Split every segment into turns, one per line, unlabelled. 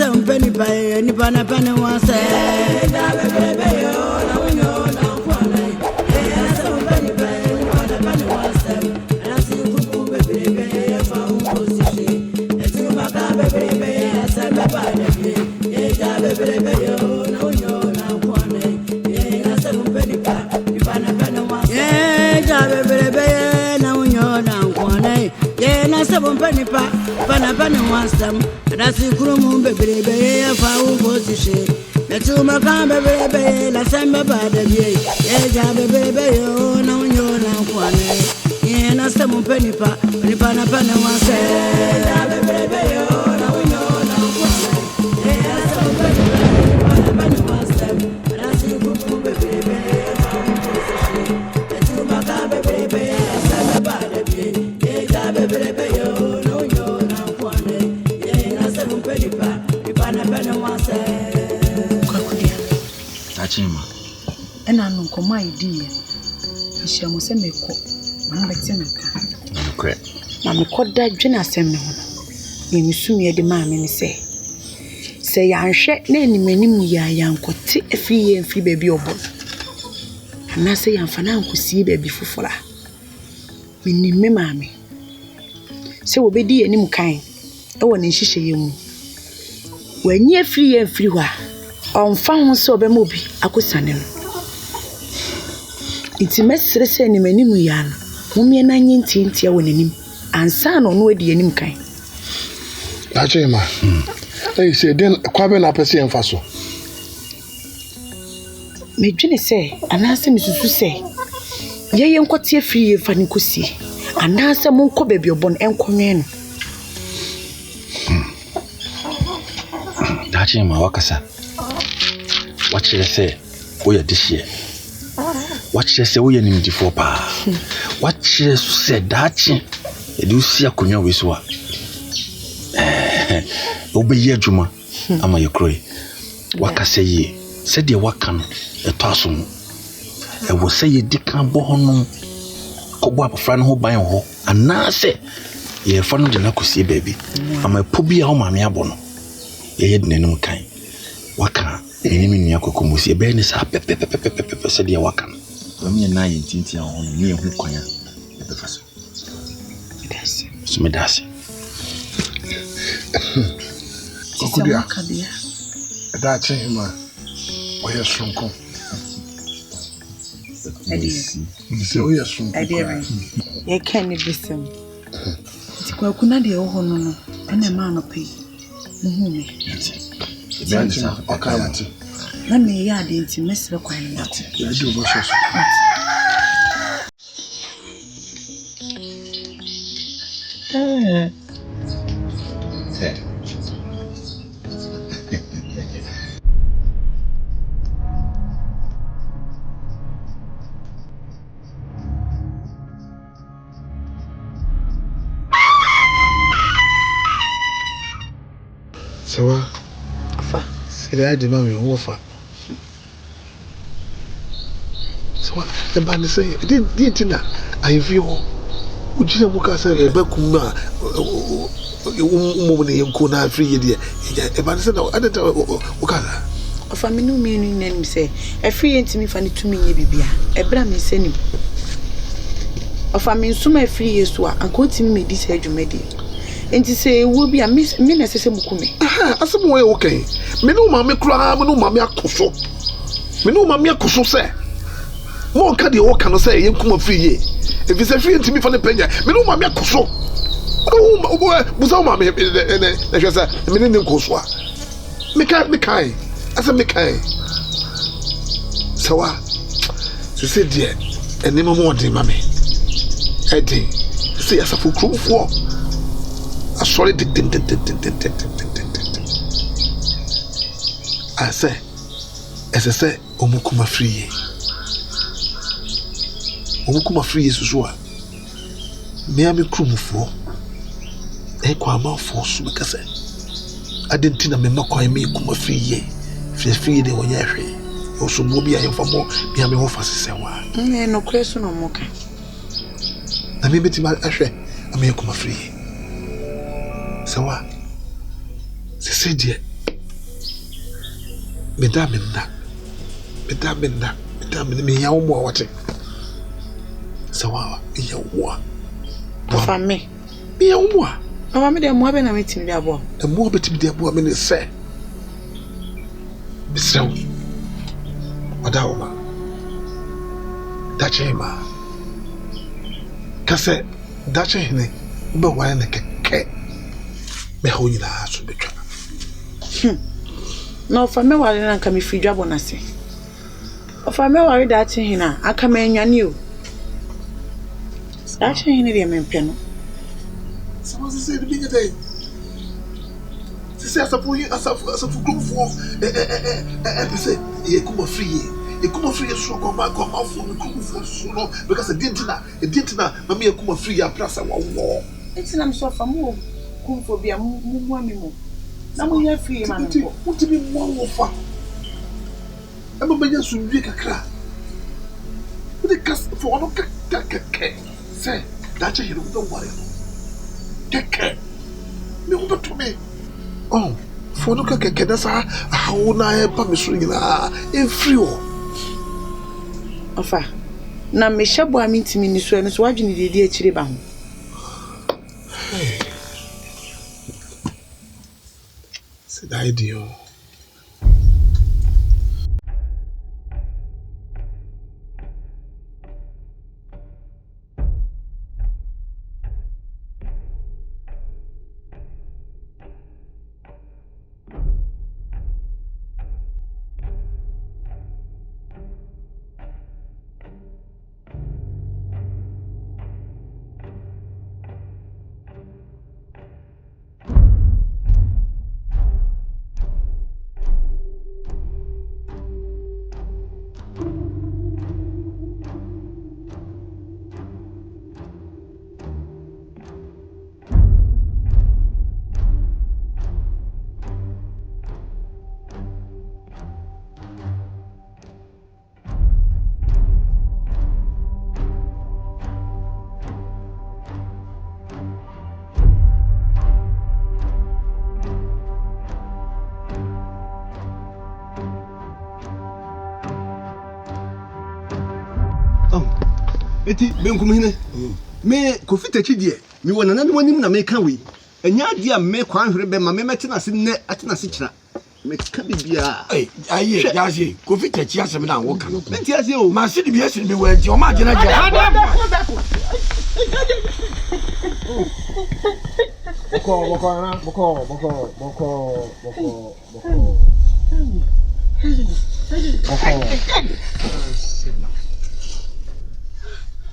some penny pie, any pana penny one say. Penny wants them, that's the room, baby, if I will go to shade. The two Macambe, baby, la samba bada, yeah, baby, oh, no, you're not one. Yeah, that's some penny pa, penny pana penny wants them, baby, oh, no, you're not one. Yeah, that's some penny wants them, that's the room, baby, if I will go to shade. The two Macambe, baby, la samba bada, yeah, baby, oh.
Achima.
And I know my dear. She must say, me cook. Mamma Timaka.
Correct.
Mamma called that Jenna Semno. You soon hear the man and say, I shed nanny many young could take a free and free baby or boy. And I say, I'm Fanan could see baby for her. Me, mammy. So, be dear any kind. Oh, and she say you. When you're free and free, on found so be mobi akusanem iti mesre se ni manimu ya no mumie na nyinti ntia wonanim ansa no no adi anim kan
Achema eh se den kwabe na pese emfa so
medwene se anase misusu se ye nkote free ye fa nkosi anase monko baabi obon enkonwe no
Achema wakasa Watch you say, we are this year. Watch you say, we are in the four pa. Watch you say, that you see a kunya wiswa. Obey ye, Juma. Am I cry? Waka say ye, said ye wakan, a tossum. I will say ye dickan bohonum. Cobwap friend who buy ho, and now say, ye fun of the nakusi baby. Am I pubi home, mammy abono. Ye had no kind. Waka. Enemy ni akoko musi ebe ni sa pepe se dia wakan. Wami na yintinti a hono ni ehu kwanya ebe faso. Medasi. So medasi.
Kokudia. Da chima. Oya sunko.
Adi.
Nse oya sunko.
Adi. Ye kan ni bisem. Ti kwa kuna de hono no. Ena ma no pe. Muhu me.
Okay,
let me add into Mr. Quine.
I do bushes. So, I did not even offer. So, the band is saying, didn't know. I feel, would you look at a Bakuma woman in Kuna free idea? A band said, I don't know what
of a minu meaning name say, a free intimate funny to me, Bibia, a bram is sending. Of a mean, so my free years to and quoting me this age, Medi. And to say, will be a minister Mukumi.
I said, okay. Me no mammy cry, me no mammy akuso. Me no mammy akuso say. More can you can say, you come free. If it's a free to me for the penny, me no mammy akuso. Oh, was all mammy, and I said, a minute kuswa. Me kai. I said, me kai. So, to say, dear, and never more, dear mammy. Eddie, see, as a full crew for. I saw it. I say, as I say, Omukuma free. Omukuma free is Zua. May I be crew for? Equama for Subicase. I didn't think I may not call me Kuma free. Free the one year. Also, Moby, I am for more. Be a me off as a sewa.
No question or mocha.
I may be to my ashe. I may come free. So what? They said, dear, meda me ya wo mo wote sawa ya wo
Papa me
ya wo
Papa me de mo be na metimi de abo
e mo betimi de abo me ne se bisrew oda wo ma dachema kase dachene be wa na keke me ho nyina so betwa
no fa me ware na nka me fi dwabo na se fa me ware dachehina aka me anwane o dachehina de me mpɛ no
someone say the big day say asafu group for say e kuma free so go ma for me kuma for so no because e didn't na mama e kuma free ya prasa wa wo
etina me so fa mo kuma for bia mu amimo na mo ya free ma no
mutimi mo wo fa e ma banya so wie kakra the cast for no keke say that you don't worry keke me wo to me oh for no keke da sa how na e pa me so nyina e free o
ofa na me hyebo a mentimi ni so no so wadwene de akire ba ho
c'est d'ailleurs
eti benkum hine me kofi tachi die me wona na monim na me ka we anya die a me kwan hwere be ma me metena se ne atena se kira me ka bibia
aye yaje kofi tachi asem na wo ka
menti ase o
ma se bibia se me wanti o ma gena gya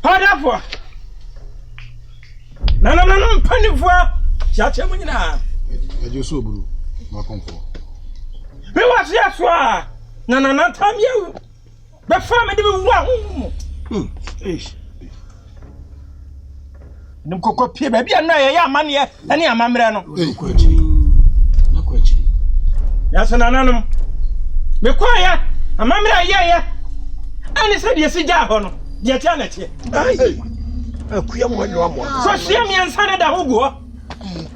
Hadafu. No, panifo. Chache mu nyina.
aje so buru ma konfo
Me wase aso na tamye. Be fa me de be wu ahum. Nim kokko pie ba bia na ye ya amane ene amamre no.
ko akiri na ko akiri
Ya sanananum. Me kwa ya amamre ye. Ani se de sija ho no. De tia na tie.
ai akuya mo no amo
So sia mi ansane da hogo.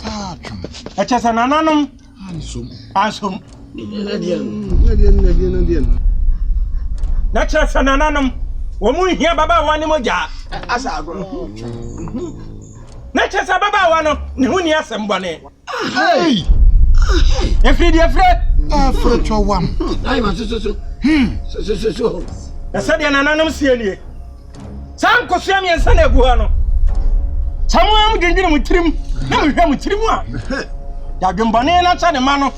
atwum
Eche sanananum.
ani som
Asom.
na die
Na che sanananum. Wo mu hia baba wa ni moja.
asa agro
Na che sa baba wa no ne hu ni asem bone.
ai
Efri de efre.
afro chowam
ai ma so so
Esa de nananum sienie. Sam kosua mi ensa na egu ha no. Samuam dindin mu tirim. Na me hwa mu tirim a. Ya dwembone na cha ne ma no.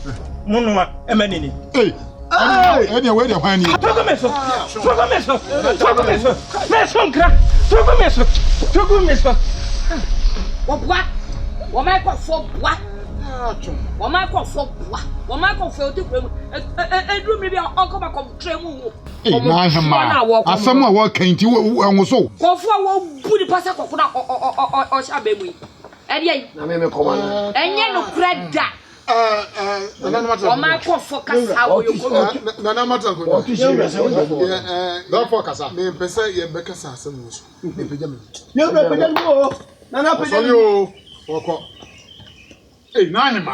Munuma emanini.
ene we de hwan ni
Togo meso. Meso nkra. Togo meso.
Wobwa. Woma fo bwa. Woma fo bwa. Woma fo odi kwemu. Edru mi bia onko ba kom tremu.
na hema asem a wo kanti wo so
Kofo wo budi pasa kokuna o sha bemu. Edi ai.
na me koma no
Enye no kreda. Woma fo kasa wo yo.
na mata ko
da fo kasa
me pesa ye be kasa asem wo so me peja me
ye be peja mo na
so yo woko Hey, nani ma.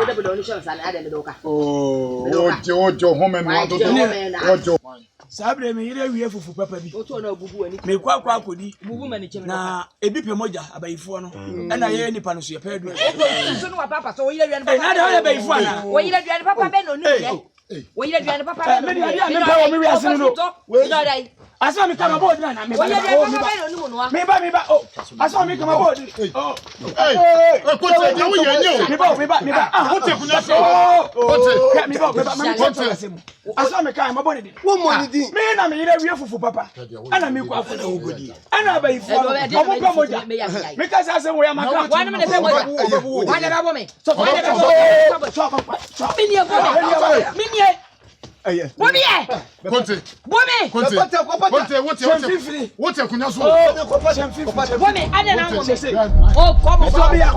Oh, Jojo, home and Jojo.
Sabre me yire wie fufu papa bi. Me kwa akodi. Na ebi pe moja abayifo no. E na ye nipa no so ye pa adu.
So no papa so yire duane papa.
Na de ho abayifo ana.
Wo yire duane papa be no ni ye. Wo yire duane papa be no.
Me dia me pa wo me wi ase no.
We no dai.
Asa mi kama board na me ba.
Wo yire duane papa be no ni mo no.
Me ba. Oh. Asa mi kama board. Oh.
Hey. Kote na wo ye nyo.
Me ba. Ah,
kote kuna so.
Kote. Me ba. Me kote. Asa me kai ma body di.
Wo mo ni di.
Me na me yire wie fufu papa. Ana mi kwa afọ ogodi. Ana abayifo. Omo pa moja. Me ka sa se wo ya maka.
Wa na me pe moja. Wa na ba bo me. So wa na ba bo. Me ni e bo. Me ni e.
Aye.
Bo mi e.
Kote.
Bo mi.
Kote, what kunya so.
Bo mi ade na mo me. Oh, come on.
So be ya.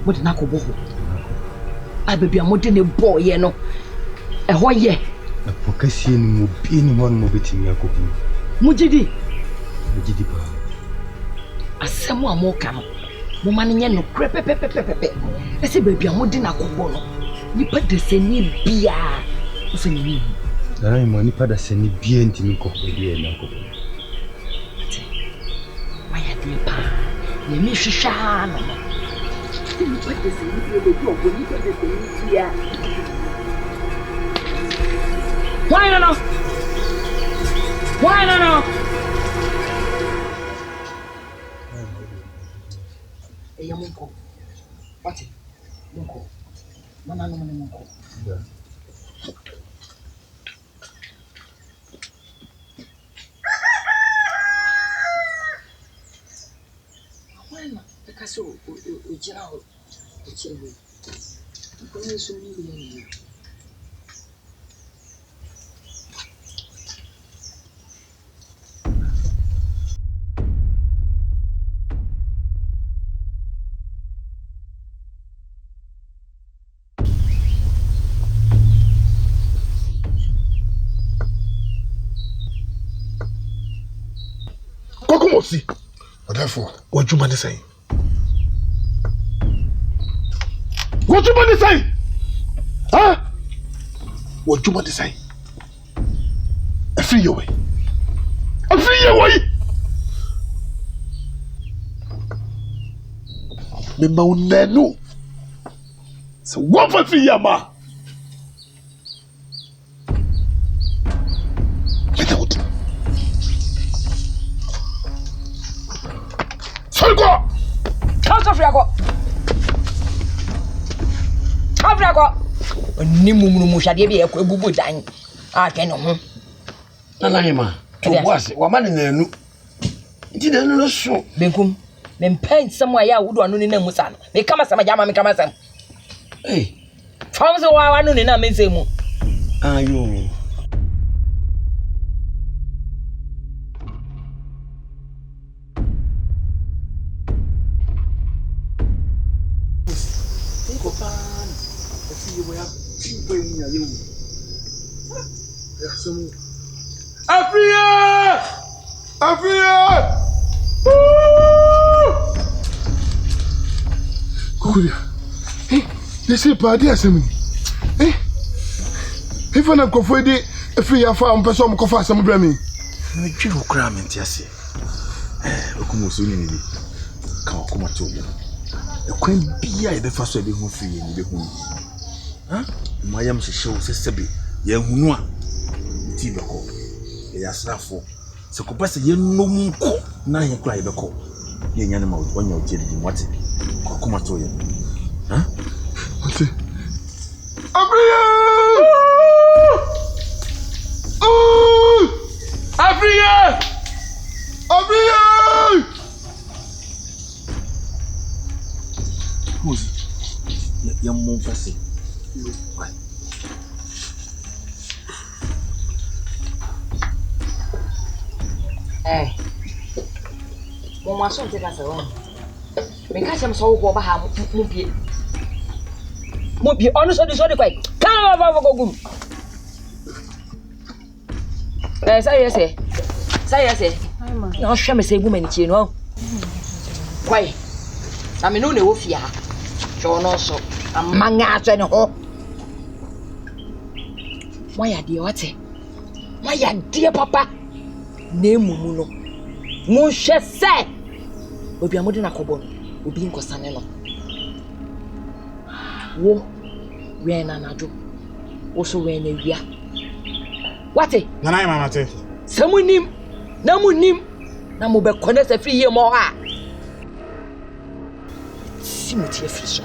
What na ko boho ababi amode ne boy ye no ho ye
na pokasie ni mo bi ni mo no betimi akohu
mujidi
pa
asemu amoka no mo ma ne nye no krepepepepepe ese baby amode na ko bo no nipa de seni bia so ni
dai mo nipa da seni bia ntimi ko bia na ko
waya de pa ye mi hwehwa no What is it? Why no? Why no? Hey, Munko. What? Munko. Mama no Munko. Yeah. Why not? Because we general.
Kokomosi. Therefore, what you man say? What you man say? Huh? What you man say? Free your way. Afiri ye wai. Me ma unenu. So what for free ma? Get out. Sorry go.
Come free go. Come free go. Ni mumu shade bi e ko ebubu dan. Ah ke no ho.
Nanayema. To boss, wa ma nenu. Nti nenu no so.
Benkum. Me pen sam ya wudu anu ni na musa no. Me kama sama jama me kama sam.
Hey.
Fam so wa anu ni na me nsemu.
Ayo.
Afriya! Kukuria. Yesi party asemi. Ifana kofo di Afriya fa ampeso mo kofa asem bra mi.
Me twi okra me ntiase. Okumoso ni ni. Ka okoma to mo. Ekwan bia e be fa so e be hu free ni be hu. Ha? Mo ayam hyehyɛ sesebe. Ye hunu a ti be ko. Ya srafo. Se ko pese ye nom ko na ye kura ye be ko. Ye nya ne ma onya oje di mote. Ko okoma to ye. Ha?
Oti. Afriya!
Afriya!
Who's ya mo fase. Why?
Mo ma so nteka se won. Me ka chem so wo ba ha mo bie. Mo bie onu so di kwai. Ka ba gum. Say yes. No hwe me se gu mani tie no. Kwai. Na me no na wo fia. Jo no so. Amanga atwe ne ho. Why ade wate? Why ade papa? Na emumu no. Mo hwe se. Obi amode na kobo no. Obi nkosane no. Wo we na najo. Wo so we na wia. Wate?
Nanai mama te.
Samunim. Namunim. Na mo be connect free ye mo ha. Simuti efisha.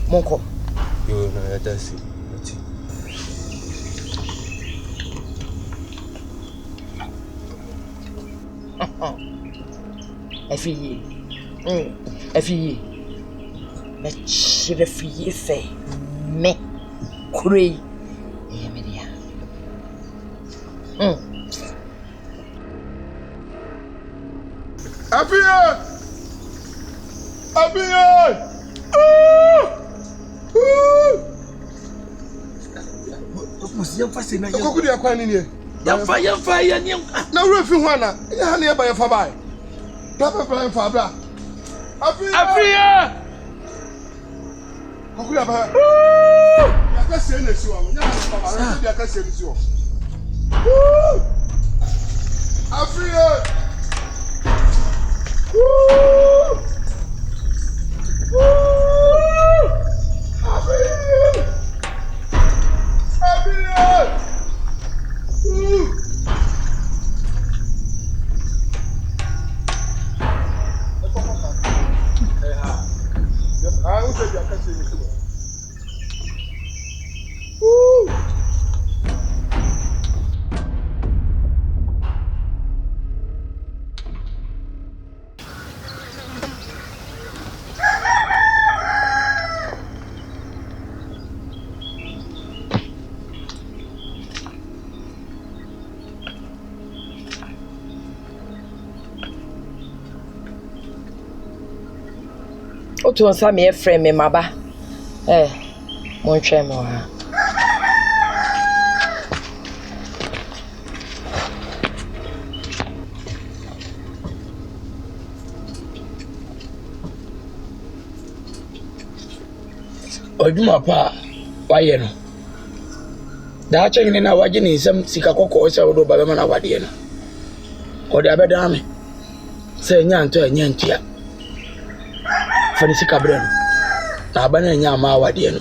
Monko.
Yo na that's it.
Efi. Na chire fi fe. Me. Kurei. Media.
Afriya!
Okusi ya fase na ye.
Kokudi akwa ni ne.
Ya fa ya ni.
Na wura fi ho ana. Ya na ye ba ye fa bai. Papa plan fa bra. Afriya! Kokudi aba. Ya ka se na si wa. Nya na ba ba ya ka se ni si wa. Afriya!
Otu onsa me frame me maba. Mo ntwe mo ha. Oduma pa waye no.
da chengine na waje ni nsem sika kokko se wodo ba be ma na wade no o de abeda me se nya nto anya ntia fani sika bre no na ba na nya ma wade no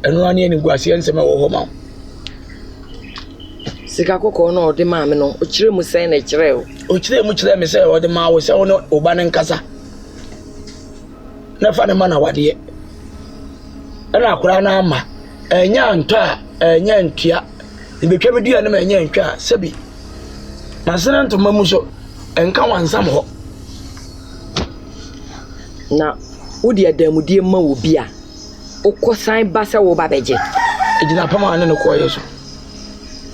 eno ani ni guase nsem wo ho ma
sika kokko no de ma me no o kire mu sen na kire
o kire mu kire me se o de ma wo se wo no oba ne nkasa na fa ne ma na wade ana akura na ama enya nto a enya ntua ibetwa bedua na enya ntwa sabi masana nto mamu so enka wansam ho
na wodi adamudie ma wo bia okosan ba se wo ba beje
ejina pama ane no koye so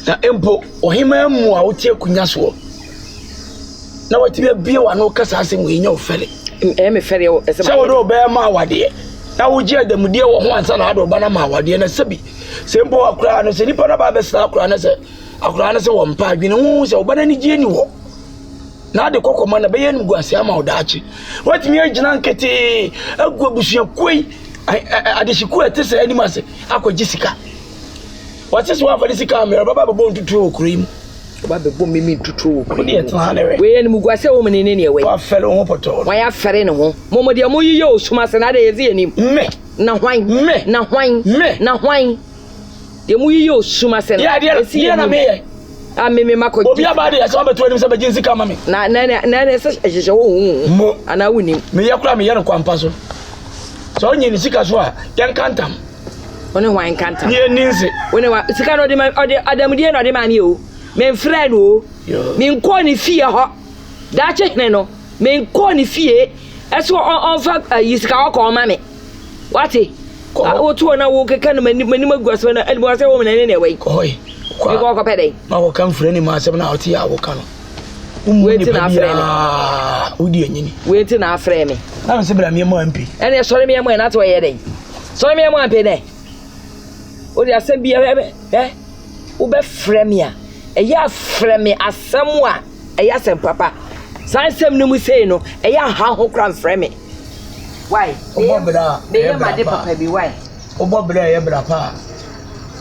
na empo ohima mu a wotie kunya so na watibia bia wa no kasa asem we nya ofere
me fere o ese
ma wo be ma wade na woji adamudie wo ho ansa na ado ba na ma wade na sabi sempo akura no se nipa na ba be sra akura na se wo mpa adwene hu se obana ni gie ni wo na ade kokoma na be ye ni guase ama odaachi watimi agina nkete agu abusua koi ade shiku etese ani mase akoji sika watese wa fadi sika amera baba bebo ntutu okurim baba bebo mimi ntutu okurim de etna na
we ye ni guase wo menene ne we
wa fere ho poto
wa ya fere ne ho momo de mo yiye osuma se na de ye zi anim na hwan na hwan de mu yiye osuma se
na ya na me
me mako
obi abade ya so beto anim se be sika mame
na se ehye wo ana wuni
me ya kura me ya no kwampa so so onye ni sika so a yan kantam
one hwan kantam
ni ninse
one wa sika no de adamudie no de ma mi o me mfra no me nko ni fie ho da che hene no me nko ni fie eso on fa yisika okọ ma me wati wotu na wo keka no mani maguaso na elbo ase wo menene ne we
oi
kwa ko pede
ma wo kan fure ni ma asem na oti ya wo kan
weti na afre me
odi anyini
weti na afre me
na se bra me mo ampi
ene sori me mo na to ye den sori me mo ampi ne odi asem bia wo be frɛ me a eya frɛ me asem a eya asem papa sansem no mu sei no eya ha ho kra frɛ me why
obobra
be ma de papa bi why
obobra ye bra pa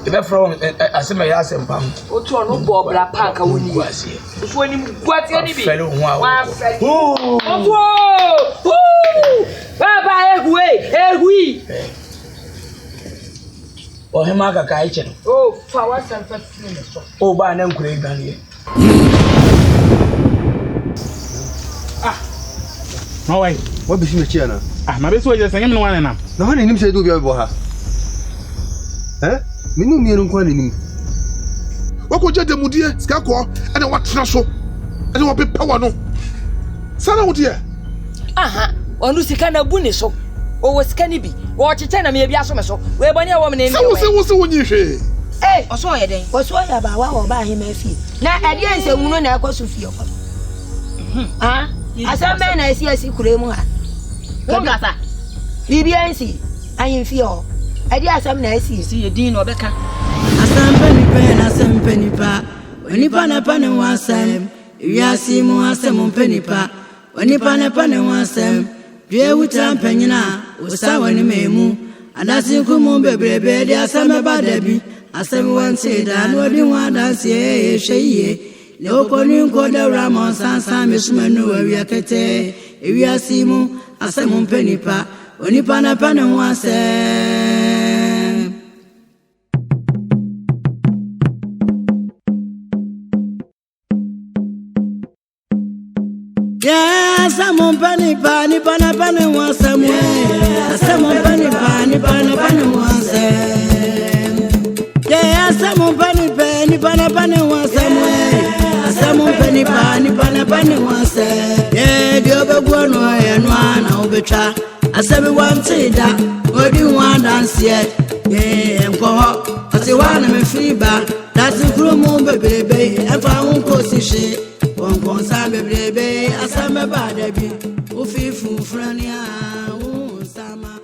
e be from asem ya asem pam
otu onu bobra pa ka woni ifo ni guatie ni bi wa fele otu baba ehui
o hema ka kai cheno
fa wa san fa fini so
o ba na nkure ganie
no way
what be me chiana
ma be so je sanyem no wane na
na wane nim se do bia bo ha minu mienu kwa nim
wako je demudie sika ko ene watena so ene wo be power no sana wo de
aha onu sika na bu ni so o wo sika ni bi wo chiche na me bia so me so we boni e wo me ne
wo se wonyi hwe
oso ye den
oso ya ba wa ba he ma fi na ade ense wunu na ekoso fi okọ asame na esi kure mu ha
ko gasa
bibi ensi ayin fi o ade asam na esi
ye din no beka
asam penipa onipa na pa ne wasam wiasi mu asam penipa onipa na pa ne wasam dwe wuta panyina usawani memu adasi kumu bebrebe de asam ba dabi asam wanse da no di wa danse hweye le okoni nko da ramon sansa mesumanu awiakete wiasi mu asam penipa onipa na pa ne wasam Asam penipa ni pana pana wasam asam penipa ni pana pana wasam asam penipa ni pana pana wasam asam penipa ni pana pana wasam dio begwo no ye no ana obetwa asam wante da odi wan dance enko ho ati wana me fiba dati krumu bebrebe efa unko sihye won sa bebrebe asam ba da bi ofifu frania sama